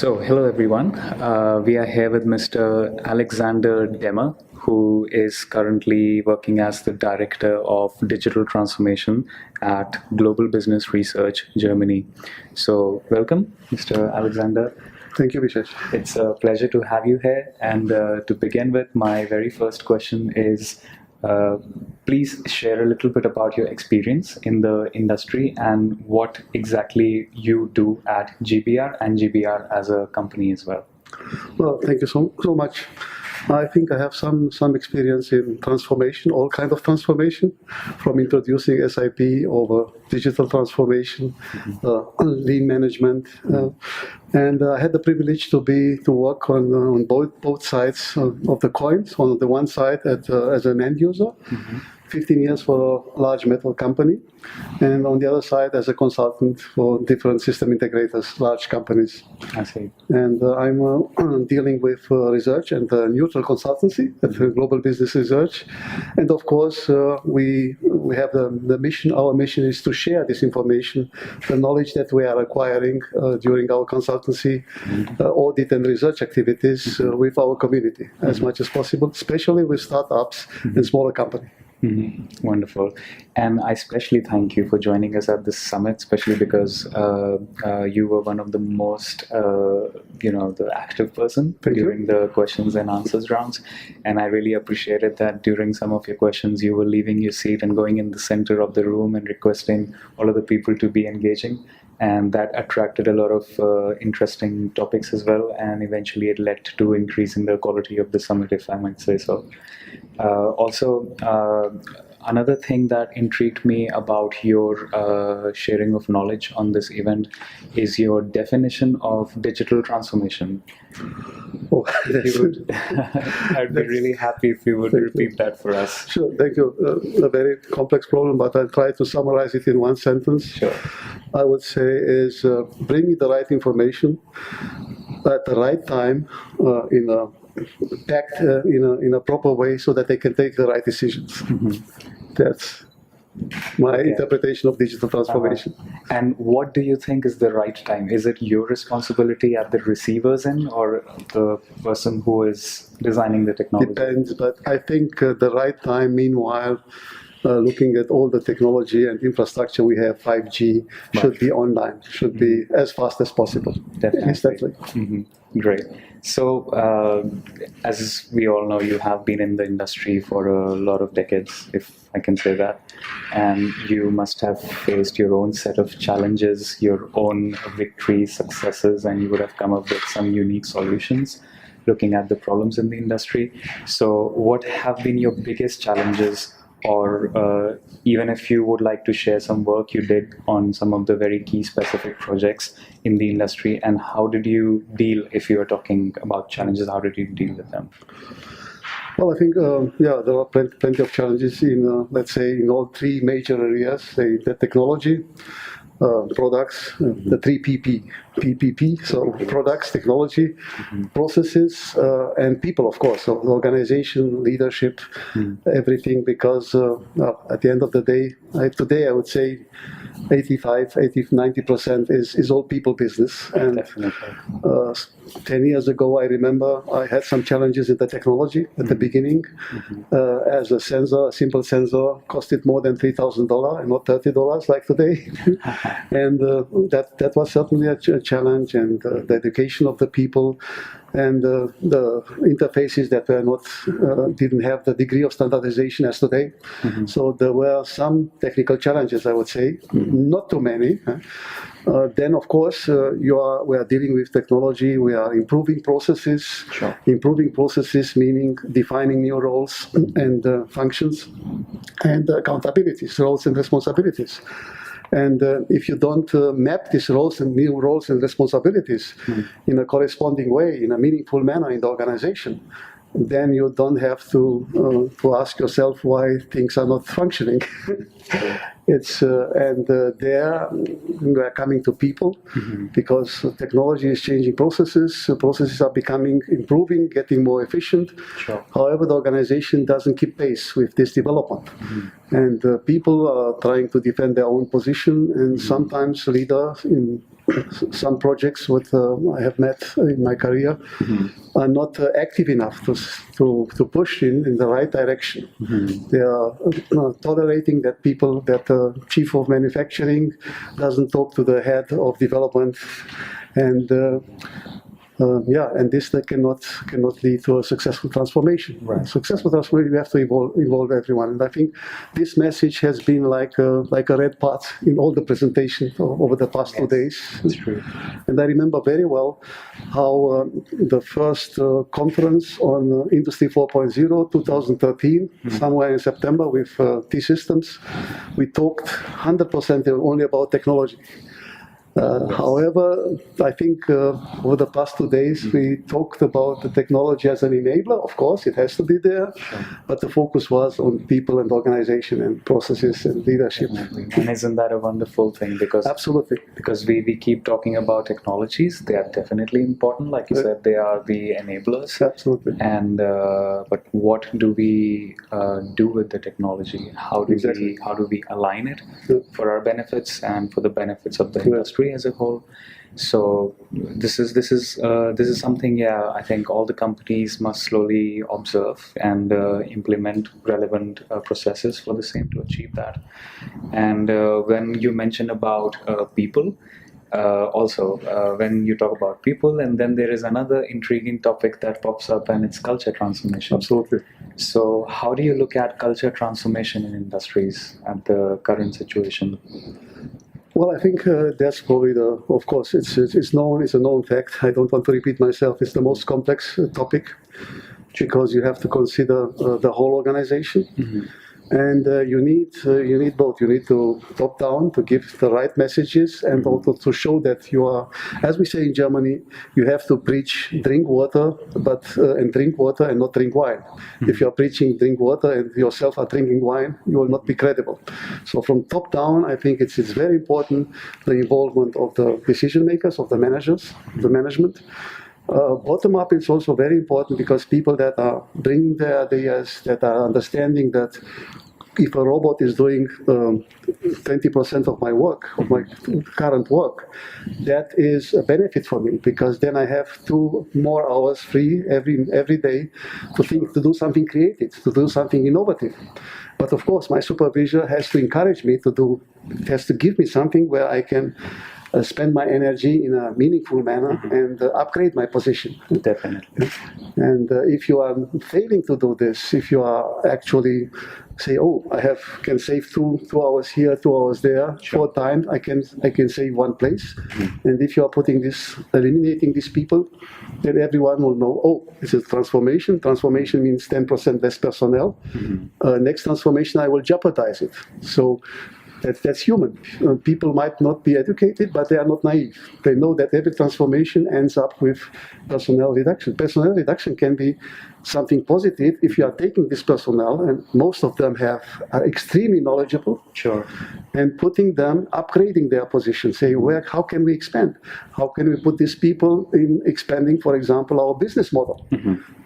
Hello everyone. We are here with Mr. Alexander Demmer, who is currently working as the Director of Digital Transformation at Global Business Research, Germany. So, welcome, Mr. Alexander. Thank you, Vishesh. It's a pleasure to have you here. And to begin with, my very first question is please share a little bit about your experience in the industry and what exactly you do at GBR and GBR as a company as well. Well, thank you so much. I think I have some experience in transformation, all kind of transformation, from introducing SAP over digital transformation, lean management, and I had the privilege to work on both sides of the coin. On the one side, as an end user. 15 years for a large metal company, and on the other side as a consultant for different system integrators, large companies. I see. And I'm dealing with research and neutral consultancy at Global Business Research. And of course, we have the mission. Our mission is to share this information, the knowledge that we are acquiring during our consultancy, audit and research activities with our community as much as possible, especially with startups and smaller companies. Wonderful. And I especially thank you for joining us at this summit, especially because you were one of the most, the active person during the questions and answers rounds. And I really appreciated that during some of your questions, you were leaving your seat and going in the center of the room and requesting all of the people to be engaging. And that attracted a lot of interesting topics as well. And eventually it led to increasing the quality of the summit, if I might say so. Another thing that intrigued me about your sharing of knowledge on this event is your definition of digital transformation. Oh, I'd be really happy if you would repeat that for us. Sure, thank you. A very complex problem, but I'll try to summarize it in one sentence. Sure. I would say is bring me the right information at the right time packed in a proper way so that they can take the right decisions. That's my interpretation of digital transformation. And what do you think is the right time? Is it your responsibility at the receiver's end or the person who is designing the technology? Depends, but I think the right time, meanwhile, looking at all the technology and infrastructure we have, 5G, should be online, should be as fast as possible. Definitely. Great. So, as we all know, you have been in the industry for a lot of decades, if I can say that, and you must have faced your own set of challenges, your own victories, successes, and you would have come up with some unique solutions looking at the problems in the industry. So, what have been your biggest challenges? Or even if you would like to share some work you did on some of the very key specific projects in the industry, and how did you deal, if you are talking about challenges, how did you deal with them? Well, I think, there are plenty of challenges in, let's say, in all three major areas, say the technology, products, the three PPP, so products, technology, processes, and people, of course, so organization, leadership, everything, because at the end of the day, today I would say 90% is all people business. And 10 years ago, I remember I had some challenges in the technology at the beginning. As a sensor, a simple sensor costed more than $3,000 and not $30 like today. And that was certainly a challenge, and the education of the people and the interfaces that were not didn't have the degree of standardization as today. So there were some technical challenges, I would say, not too many. Then, of course, we are dealing with technology. We are improving processes. Sure. Improving processes meaning defining new roles and functions and accountabilities, roles and responsibilities. And if you don't map these roles and new roles and responsibilities in a corresponding way, in a meaningful manner in the organization, then you don't have to ask yourself why things are not functioning. There we are coming to people because technology is changing processes. Processes are improving, getting more efficient. Sure. However, the organization doesn't keep pace with this development, and people are trying to defend their own position, and sometimes leaders some projects with I have met in my career are not active enough to push in the right direction. They are tolerating that the chief of manufacturing doesn't talk to the head of development, and and this cannot lead to a successful transformation. Right. Successful transformation, you have to involve everyone. And I think this message has been like a red part in all the presentations over the past 2 days. That's true. And I remember very well how the first conference on Industry 4.0, 2013, somewhere in September with T-Systems, we talked 100% only about technology. However, I think over the past 2 days, we talked about the technology as an enabler. Of course, it has to be there, but the focus was on people and organization and processes and leadership. And isn't that a wonderful thing? Because Absolutely. because we keep talking about technologies, they are definitely important. Like you said, they are the enablers. Absolutely. And but what do we do with the technology? How do Exactly. we align it Yeah. for our benefits and for the benefits of the industry as a whole? So this is something, I think all the companies must slowly observe and implement relevant processes for the same to achieve that. And when you mention about people, when you talk about people, and then there is another intriguing topic that pops up, and it's culture transformation. Absolutely. So how do you look at culture transformation in industries at the current situation? Well, I think that's probably of course, it's known, it's a known fact. I don't want to repeat myself. It's the most complex topic because you have to consider the whole organization. And you need both. You need to top down to give the right messages and also to show that you are, as we say in Germany, you have to preach drink water, and drink water and not drink wine. If you are preaching drink water and yourself are drinking wine, you will not be credible. So from top down, I think it's very important the involvement of the decision makers, of the managers, the management. Bottom up is also very important because people that are bringing their ideas, that are understanding that if a robot is doing 20% of my work, of my current work, that is a benefit for me because then I have 2 more hours free every day to do something creative, to do something innovative. But of course, my supervisor has to encourage me has to give me something where I can spend my energy in a meaningful manner and upgrade my position. Definitely. And if you are failing to do this, if you are actually say, oh, can save 2 hours here, 2 hours there, 4 times, I can save 1 place. And if you are eliminating these people, then everyone will know, oh, this is transformation. Transformation means 10% less personnel. Next transformation, I will jeopardize it. So that's human. People might not be educated, but they are not naive. They know that every transformation ends up with personnel reduction. Personnel reduction can be something positive if you are taking this personnel, and most of them are extremely knowledgeable, Sure. and putting them, upgrading their position, say, how can we expand? How can we put these people in expanding, for example, our business model?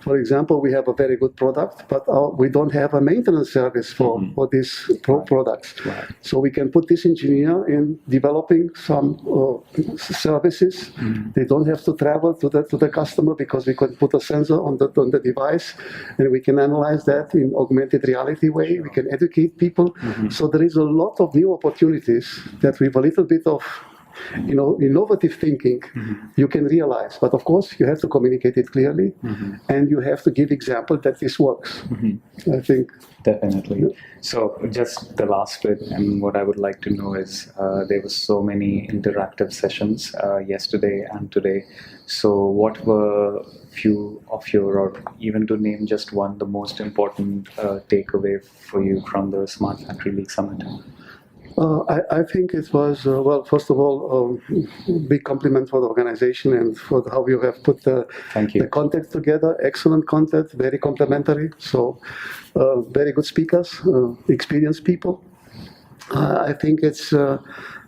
For example, we have a very good product, but we don't have a maintenance service for these products. Right. So we can put this engineer in developing some services. They don't have to travel to the customer because we can put a sensor on the device, and we can analyze that in augmented reality way. We can educate people. So there is a lot of new opportunities that with a little bit of innovative thinking, you can realize. But of course, you have to communicate it clearly, and you have to give example that this works. I think. Definitely. So just the last bit, and what I would like to know is there were so many interactive sessions yesterday and today. So what were few of your, or even to name just one, the most important takeaway for you from the Smart Factory League Summit? I think it was, well, first of all, big compliment for the organization and for how you have put the content together. Excellent content, very complimentary. So, very good speakers, experienced people. I think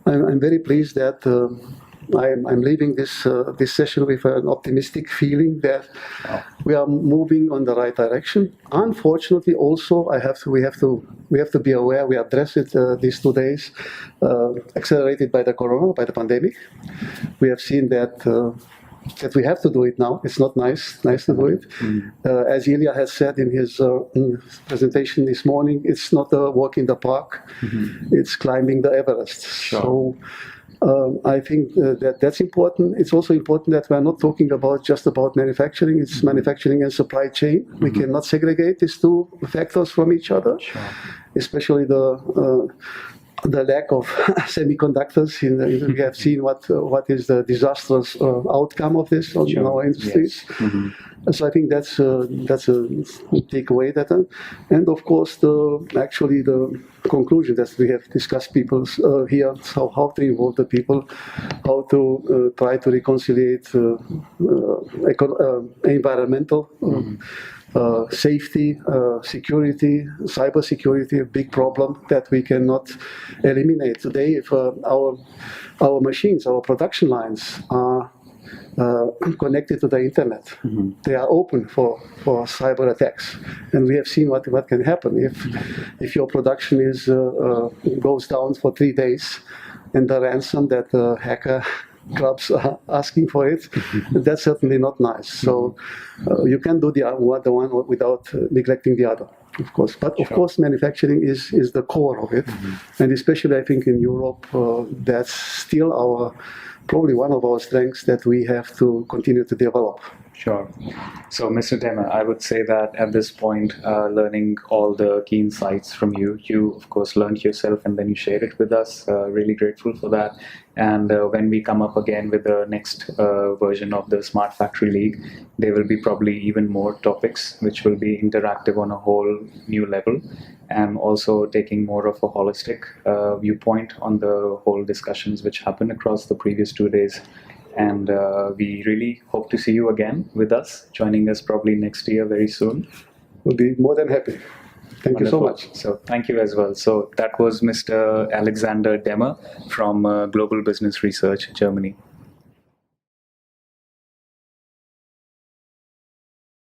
I'm very pleased that I'm leaving this session with an optimistic feeling that we are moving on the right direction. Unfortunately, also we have to be aware. We address it these 2 days, accelerated by the pandemic. We have seen that we have to do it now. It's not nice to do it. As Ilya has said in his presentation this morning, it's not a walk in the park. It's climbing the Everest. Sure. So I think that's important. It's also important that we're not talking just about manufacturing. It's manufacturing and supply chain. We cannot segregate these two factors from each other, especially the lack of semiconductors. We have seen what is the disastrous outcome of this on our industries. So I think that's a takeaway. And of course, the conclusion that we have discussed here, so how to involve the people, how to try to reconcile environmental safety, security, cyber security, a big problem that we cannot eliminate today. If our machines, our production lines are connected to the internet, they are open for cyber attacks, and we have seen what can happen if your production goes down for 3 days, and the ransom that the hacker clubs are asking for it. That's certainly not nice. So you can do the one without neglecting the other, of course. But of course, manufacturing is the core of it, and especially I think in Europe, that's still probably one of our strengths that we have to continue to develop. Sure. So, Mr. Demer, I would say that at this point, learning all the key insights from you of course learned yourself and then you shared it with us. Really grateful for that. And when we come up again with the next version of the Smart Factory League, there will be probably even more topics which will be interactive on a whole new level, and also taking more of a holistic viewpoint on the whole discussions which happened across the previous 2 days. And we really hope to see you again with us, joining us probably next year very soon. We'll be more than happy. Thank you so much. So thank you as well. So that was Mr. Alexander Demer from Global Business Research, Germany.